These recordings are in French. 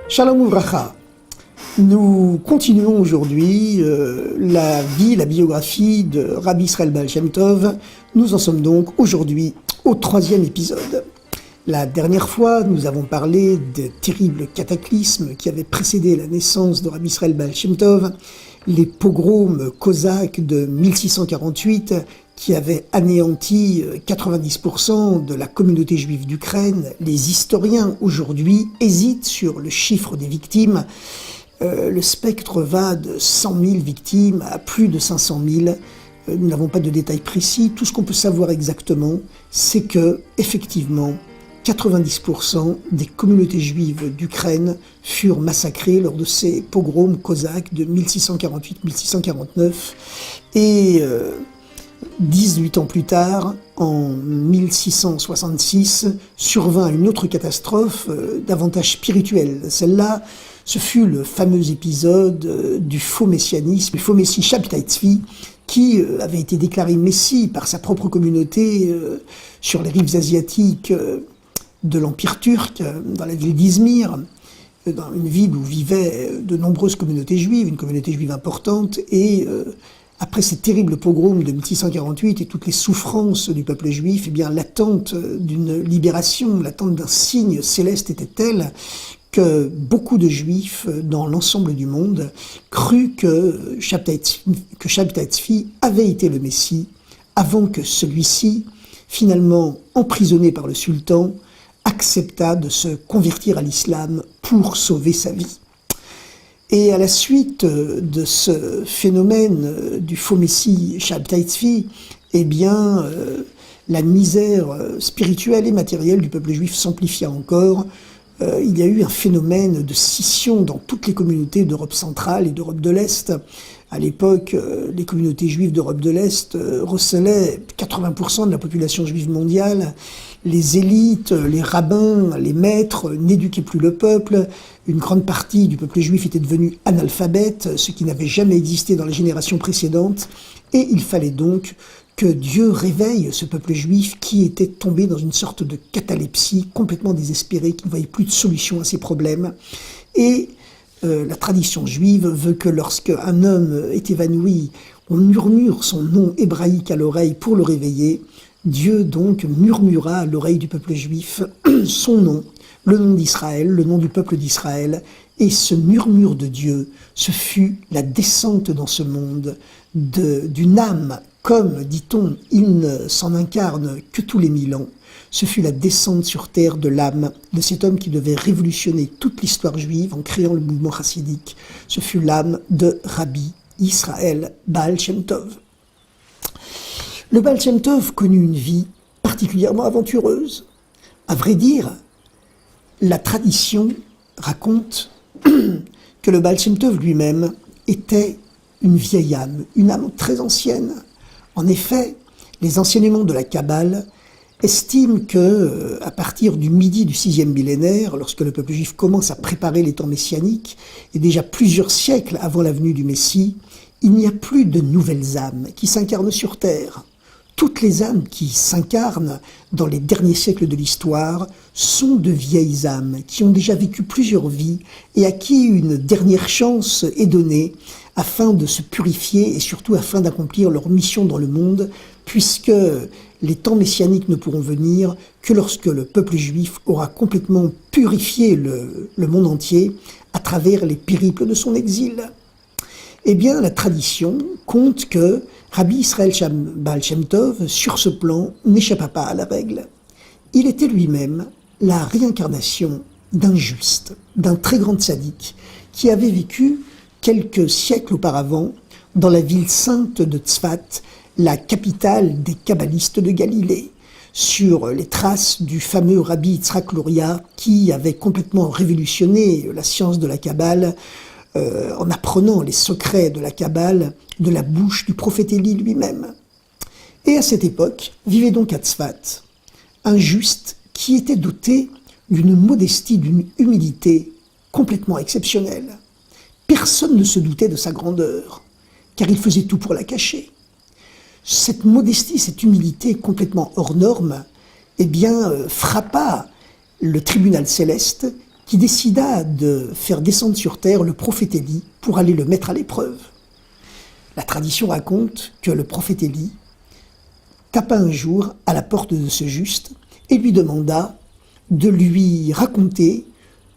Shalom Uvracha. Nous continuons aujourd'hui la biographie de Rabbi Israël Baal Shem Tov. Nous en sommes donc aujourd'hui au 3e épisode. La dernière fois, nous avons parlé des terribles cataclysmes qui avaient précédé la naissance de Rabbi Israël Baal Shem Tov, les pogroms cosaques de 1648 qui avaient anéanti 90% de la communauté juive d'Ukraine. Les historiens aujourd'hui hésitent sur le chiffre des victimes. Le spectre va de 100 000 victimes à plus de 500 000. Nous n'avons pas de détails précis. Tout ce qu'on peut savoir exactement, c'est que, effectivement, 90% des communautés juives d'Ukraine furent massacrées lors de ces pogroms cosaques de 1648-1649. Et 18 ans plus tard, en 1666, survint une autre catastrophe davantage spirituelle. Celle-là, ce fut le fameux épisode du faux messianisme, le faux messie Shabtai Tzvi, qui avait été déclaré messie par sa propre communauté sur les rives asiatiques de l'Empire turc, dans la ville d'Izmir, dans une ville où vivaient de nombreuses communautés juives, une communauté juive importante, et après ces terribles pogroms de 1648 et toutes les souffrances du peuple juif, eh bien l'attente d'une libération, l'attente d'un signe céleste était telle que beaucoup de juifs dans l'ensemble du monde crurent que Shabtai Tzvi avait été le Messie avant que celui-ci, finalement emprisonné par le sultan, accepta de se convertir à l'islam pour sauver sa vie. Et à la suite de ce phénomène du faux messie Shabtai Tzvi, eh bien, la misère spirituelle et matérielle du peuple juif s'amplifia encore. Il y a eu un phénomène de scission dans toutes les communautés d'Europe centrale et d'Europe de l'Est. À l'époque, les communautés juives d'Europe de l'Est recelaient 80% de la population juive mondiale. Les élites, les rabbins, les maîtres n'éduquaient plus le peuple. Une grande partie du peuple juif était devenue analphabète, ce qui n'avait jamais existé dans les générations précédentes. Et il fallait donc que Dieu réveille ce peuple juif qui était tombé dans une sorte de catalepsie, complètement désespéré, qui ne voyait plus de solution à ses problèmes. Et la tradition juive veut que lorsqu'un homme est évanoui, on murmure son nom hébraïque à l'oreille pour le réveiller. Dieu donc murmura à l'oreille du peuple juif son nom, le nom d'Israël, le nom du peuple d'Israël, et ce murmure de Dieu, ce fut la descente dans ce monde d'une âme, comme, dit-on, il ne s'en incarne que tous les 1000 ans. Ce fut la descente sur terre de l'âme de cet homme qui devait révolutionner toute l'histoire juive en créant le mouvement chassidique. Ce fut l'âme de Rabbi Israël Baal Shem Tov. Le Baal Shem Tov connut une vie particulièrement aventureuse. À vrai dire, la tradition raconte que le Baal Shem Tov lui-même était une vieille âme, une âme très ancienne. En effet, les enseignements de la Kabbale estiment que, à partir du midi du 6e millénaire, lorsque le peuple juif commence à préparer les temps messianiques, et déjà plusieurs siècles avant la venue du Messie, il n'y a plus de nouvelles âmes qui s'incarnent sur terre. Toutes les âmes qui s'incarnent dans les derniers siècles de l'histoire sont de vieilles âmes qui ont déjà vécu plusieurs vies et à qui une dernière chance est donnée afin de se purifier et surtout afin d'accomplir leur mission dans le monde, puisque les temps messianiques ne pourront venir que lorsque le peuple juif aura complètement purifié le monde entier à travers les périples de son exil. Eh bien, la tradition compte que Rabbi Israël Baal Shem Tov, sur ce plan, n'échappa pas à la règle. Il était lui-même la réincarnation d'un juste, d'un très grand tzaddik, qui avait vécu quelques siècles auparavant dans la ville sainte de Tzfat, la capitale des kabbalistes de Galilée, sur les traces du fameux Rabbi Yitzhak Luria, qui avait complètement révolutionné la science de la Kabbale, en apprenant les secrets de la Kabbale de la bouche du prophète Élie lui-même. Et à cette époque, vivait donc à Tzfat un juste qui était doté d'une modestie, d'une humilité complètement exceptionnelle. Personne ne se doutait de sa grandeur, car il faisait tout pour la cacher. Cette modestie, cette humilité complètement hors norme, eh bien, frappa le tribunal céleste qui décida de faire descendre sur terre le prophète Élie pour aller le mettre à l'épreuve. La tradition raconte que le prophète Élie tapa un jour à la porte de ce juste et lui demanda de lui raconter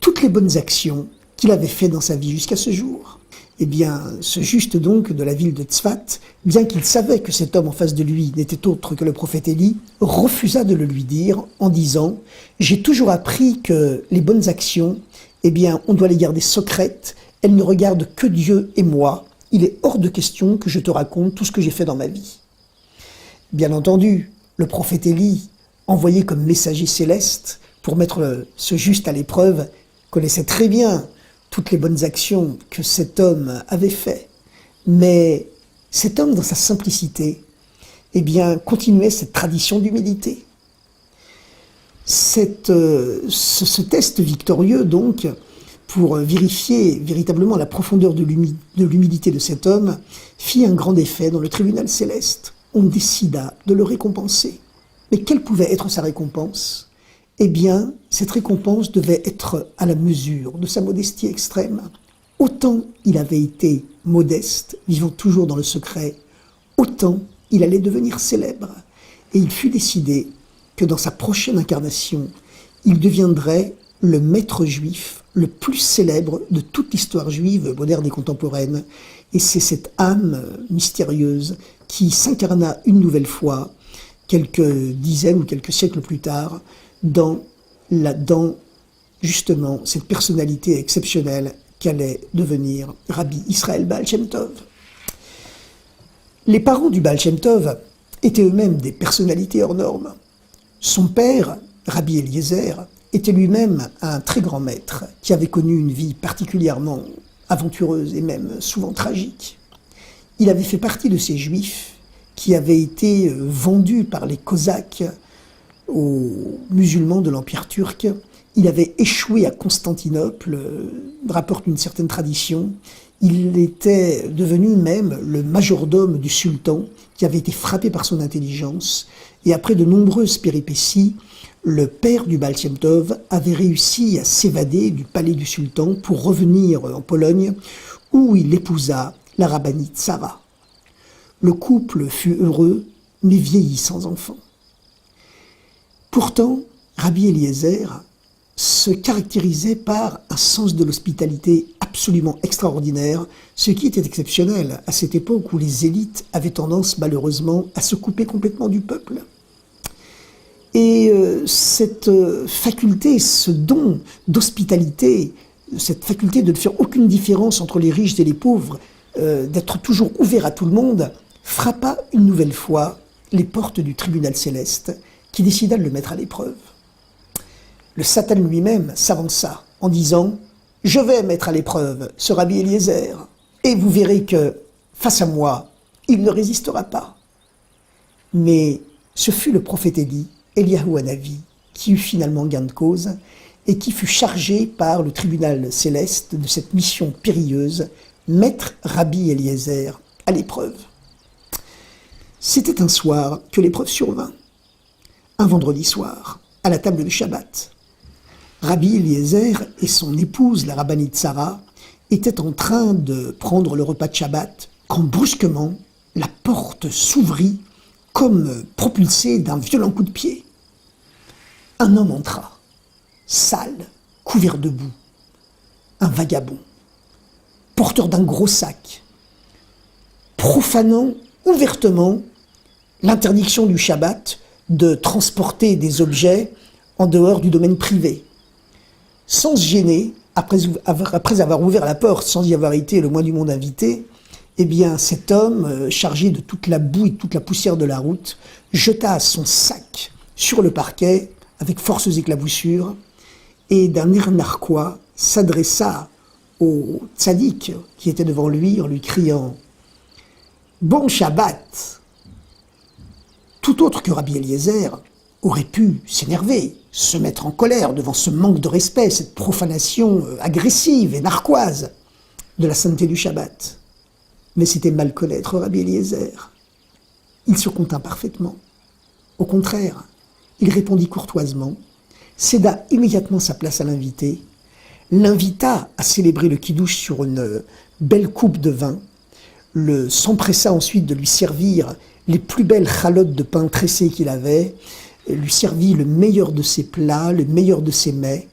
toutes les bonnes actions qu'il avait faites dans sa vie jusqu'à ce jour. Eh bien, ce juste donc de la ville de Tzfat, bien qu'il savait que cet homme en face de lui n'était autre que le prophète Élie, refusa de le lui dire en disant « J'ai toujours appris que les bonnes actions, eh bien, on doit les garder secrètes, elles ne regardent que Dieu et moi. Il est hors de question que je te raconte tout ce que j'ai fait dans ma vie. » Bien entendu, le prophète Élie, envoyé comme messager céleste pour mettre ce juste à l'épreuve, connaissait très bien toutes les bonnes actions que cet homme avait fait. Mais cet homme, dans sa simplicité, eh bien, continuait cette tradition d'humilité. Ce test victorieux, donc, pour vérifier véritablement la profondeur de l'humilité de cet homme, fit un grand effet dans le tribunal céleste. On décida de le récompenser. Mais quelle pouvait être sa récompense ? Eh bien, cette récompense devait être à la mesure de sa modestie extrême. Autant il avait été modeste, vivant toujours dans le secret, autant il allait devenir célèbre. Et il fut décidé que dans sa prochaine incarnation, il deviendrait le maître juif le plus célèbre de toute l'histoire juive moderne et contemporaine. Et c'est cette âme mystérieuse qui s'incarna une nouvelle fois, quelques dizaines ou quelques siècles plus tard, dans justement cette personnalité exceptionnelle qu'allait devenir Rabbi Israël Baal Shem Tov. Les parents du Baal Shem Tov étaient eux-mêmes des personnalités hors normes. Son père, Rabbi Eliezer, était lui-même un très grand maître qui avait connu une vie particulièrement aventureuse et même souvent tragique. Il avait fait partie de ces juifs qui avaient été vendus par les Cosaques aux musulmans de l'Empire turc. Il avait échoué à Constantinople, rapporte une certaine tradition. Il était devenu même le majordome du sultan, qui avait été frappé par son intelligence. Et après de nombreuses péripéties, le père du Baal Shem Tov avait réussi à s'évader du palais du sultan pour revenir en Pologne, où il épousa la rabbinite Sarah. Le couple fut heureux, mais vieillit sans enfant. Pourtant, Rabbi Eliezer se caractérisait par un sens de l'hospitalité absolument extraordinaire, ce qui était exceptionnel à cette époque où les élites avaient tendance malheureusement à se couper complètement du peuple. Et cette faculté, ce don d'hospitalité, cette faculté de ne faire aucune différence entre les riches et les pauvres, d'être toujours ouvert à tout le monde, frappa une nouvelle fois les portes du tribunal céleste, qui décida de le mettre à l'épreuve. Le Satan lui-même s'avança en disant « Je vais mettre à l'épreuve ce Rabbi Eliezer, et vous verrez que, face à moi, il ne résistera pas. » Mais ce fut le prophète Élie, Eliyahu Hanavi, qui eut finalement gain de cause et qui fut chargé par le tribunal céleste de cette mission périlleuse, mettre Rabbi Eliezer à l'épreuve. C'était un soir que l'épreuve survint. Un vendredi soir, à la table de Shabbat. Rabbi Eliezer et son épouse, la rabbinite Sarah, étaient en train de prendre le repas de Shabbat quand brusquement, la porte s'ouvrit comme propulsé d'un violent coup de pied. Un homme entra, sale, couvert de boue, un vagabond, porteur d'un gros sac, profanant ouvertement l'interdiction du Shabbat de transporter des objets en dehors du domaine privé. Sans se gêner, après avoir ouvert la porte, sans y avoir été le moins du monde invité, eh bien, cet homme, chargé de toute la boue et toute la poussière de la route, jeta son sac sur le parquet avec forces éclaboussures et d'un air narquois s'adressa au tzaddik qui était devant lui en lui criant « Bon Shabbat !» Tout autre que Rabbi Eliezer aurait pu s'énerver, se mettre en colère devant ce manque de respect, cette profanation agressive et narquoise de la sainteté du Shabbat. Mais c'était mal connaître Rabbi Eliezer. Il se contint parfaitement. Au contraire, il répondit courtoisement, céda immédiatement sa place à l'invité, l'invita à célébrer le kiddush sur une belle coupe de vin, s'empressa ensuite de lui servir les plus belles chalotes de pain tressé qu'il avait, lui servit le meilleur de ses plats, le meilleur de ses mets,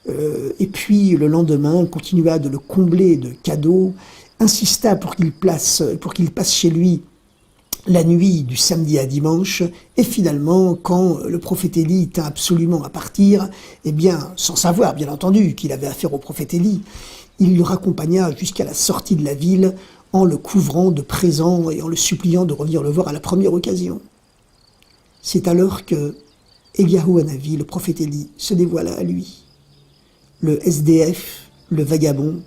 et puis le lendemain continua de le combler de cadeaux, insista pour qu'il passe chez lui la nuit du samedi à dimanche, et finalement, quand le prophète Élie tint absolument à partir, eh bien, sans savoir, bien entendu, qu'il avait affaire au prophète Élie, il le raccompagna jusqu'à la sortie de la ville en le couvrant de présents et en le suppliant de revenir le voir à la première occasion. C'est alors que Eliyahu Hanavi, le prophète Élie, se dévoila à lui. Le SDF, le vagabond,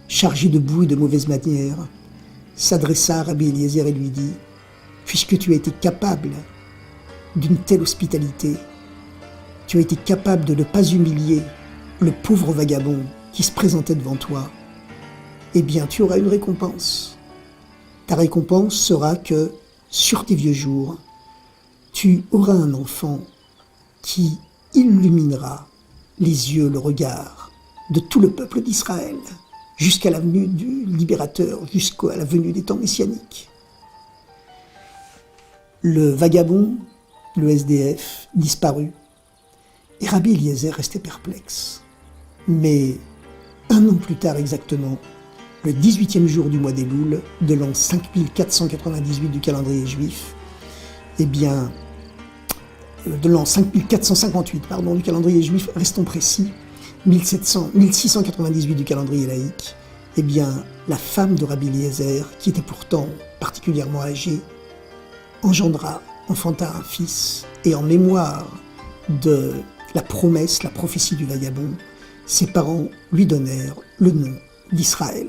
chargé de boue et de mauvaises manières, s'adressa à Rabbi Eliezer et lui dit « Puisque tu as été capable d'une telle hospitalité, tu as été capable de ne pas humilier le pauvre vagabond qui se présentait devant toi, eh bien tu auras une récompense. Ta récompense sera que, sur tes vieux jours, tu auras un enfant qui illuminera les yeux, le regard de tout le peuple d'Israël, jusqu'à la venue du libérateur, jusqu'à la venue des temps messianiques. » Le vagabond, le SDF, disparut, et Rabbi Eliezer restait perplexe. Mais un an plus tard exactement, le 18e jour du mois d'Elul, de l'an 5498 du calendrier juif, eh bien, de l'an 5458, du calendrier juif, restons précis, 1698 du calendrier laïque, eh bien, la femme de Rabbi Eliezer, qui était pourtant particulièrement âgée, enfanta un fils, et en mémoire de la promesse, la prophétie du vagabond, ses parents lui donnèrent le nom d'Israël.